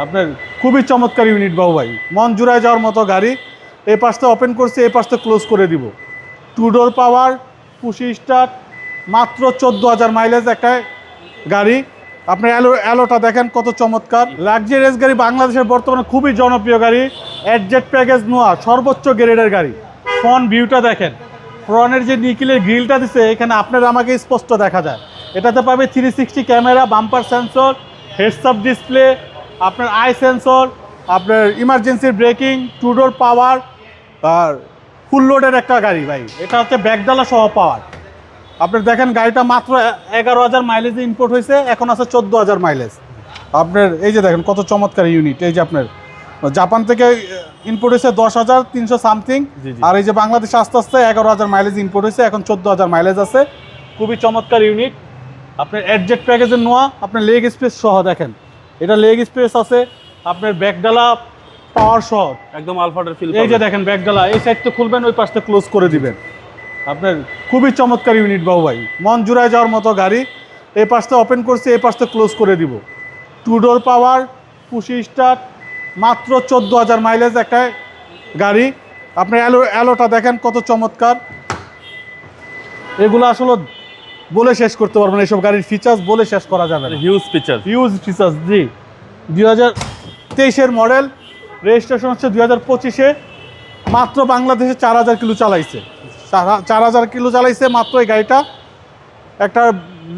আপনার খুবই চমৎকার ইউনিট বাবু ভাই, মন জুড়ায় যাওয়ার মতো গাড়ি। এই পাশটা ওপেন করছি, এই পাশটা ক্লোজ করে দিব। 2 ডোর পাওয়ার, পুশি স্টার্ট, মাত্র 14,000 মাইলেজ একটা গাড়ি। আপনি অ্যালোটা দেখেন কত চমৎকার লাক্সারিয়াস গাড়ি, বাংলাদেশের বর্তমানে খুবই জনপ্রিয় গাড়ি। অ্যাডজেট প্যাকেজ নোয়া, সর্বোচ্চ গ্রেডের গাড়ি। ফ্রন্ট ভিউটা দেখেন, ফ্রন্টের যে নিকেলের গ্রিলটা দিছে এখানে আপনার আমাকে স্পষ্ট দেখা যায়। এটাতে পাবে 360 camera, bumper sensor, heads up display, আপনার আই সেন্সর, আপনার ইমার্জেন্সি ব্রেকিং, 2 ডোর পাওয়ার, আর ফুল লোডের একটা গাড়ি ভাই। এটা হচ্ছে ব্যাকডালা সহ পাওয়ার। আপনার দেখেন গাড়িটা মাত্র 11,000 মাইলেজে ইম্পোর্ট হয়েছে, এখন আছে 14,000 মাইলেজ। আপনার এই যে দেখেন কত চমৎকার ইউনিট। এই যে আপনার জাপান থেকে ইম্পোর্ট হয়েছে 10,300 সামথিং, আর এই যে বাংলাদেশে আস্তে আস্তে 11,000 মাইলেজ ইম্পোর্ট হয়েছে, এখন 14,000 মাইলেজ আছে। খুবই চমৎকার ইউনিট। আপনার অ্যাডজেট প্যাকেজের নোয়া, আপনার লেগ স্পেস সহ দেখেন, এটা লেগ স্পেস আছে, আপনার ব্যাকডালা পাওয়ার সহ একদম আলফাটার ফিল। এই যে দেখেন ব্যাকডালা, এই সাইডটা খুলবেন, ওই পাশটা ক্লোজ করে দিবেন। আপনার খুবই চমৎকার ইউনিট বাবু ভাই, মন জুড়ায় যাওয়ার মতো গাড়ি। এই পাশটা ওপেন করছি, এই পাশটা ক্লোজ করে দিব। 2 ডোর পাওয়ার, পুশি স্টার্ট, মাত্র 14,000 মাইলেজ একটা গাড়ি। আপনার অ্যালোটা দেখেন কত চমৎকার। এগুলো আসলে বলে শেষ করতে পারবেন, এইসব গাড়ির ফিচার্স বলে শেষ করা যাবে না। Huge feature, huge features. জি, 2023-এর মডেল, রেজিস্ট্রেশন হচ্ছে 2025-এ। মাত্র বাংলাদেশে 4,000 কিলো চালাইছে, 4,000 কিলো চালাইছে মাত্র এই গাড়িটা। একটা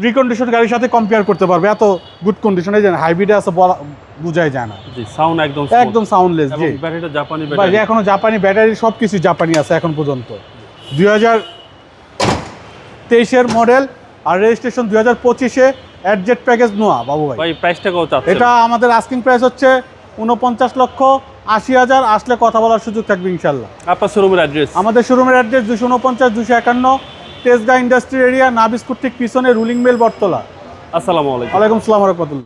রিকন্ডিশন গাড়ির সাথে কম্পেয়ার করতে পারবে, এত গুড কন্ডিশন। এই যে হাইব্রিডে আছে, বলা বোঝাই যায় না। জি, সাউন্ড একদম সাউন্ডলেস। জি, ব্যাটারিটা জাপানি ভাই ব্যাটারি, এখনো জাপানি ব্যাটারি, সব কিছু জাপানি আছে এখন পর্যন্ত। 2023-এর মডেল, আর রেজিস্ট্রেশন 2025-এ। অ্যাডজেট প্যাকেজ নোয়া বাবু ভাই। ভাই প্রাইসটা কত চাচ্ছেন? এটা আমাদের আস্কিং প্রাইস হচ্ছে 49,80,000। আসলে কথা বলার সুযোগ থাকবে ইনশাল্লাহ। আপনার শোরুমের অ্যাড্রেস? আমাদের শোরুমের অ্যাড্রেস 249-251 তেজগাঁ ইন্ডাস্ট্রি এরিয়া, নাবিস্কুট ঠিক পিছনে, রুলিং মেল, বটতলা। আসসালামু আলাইকুম। ওয়ালাইকুম আসসালাম ওয়া রাহমাতুল্লাহ।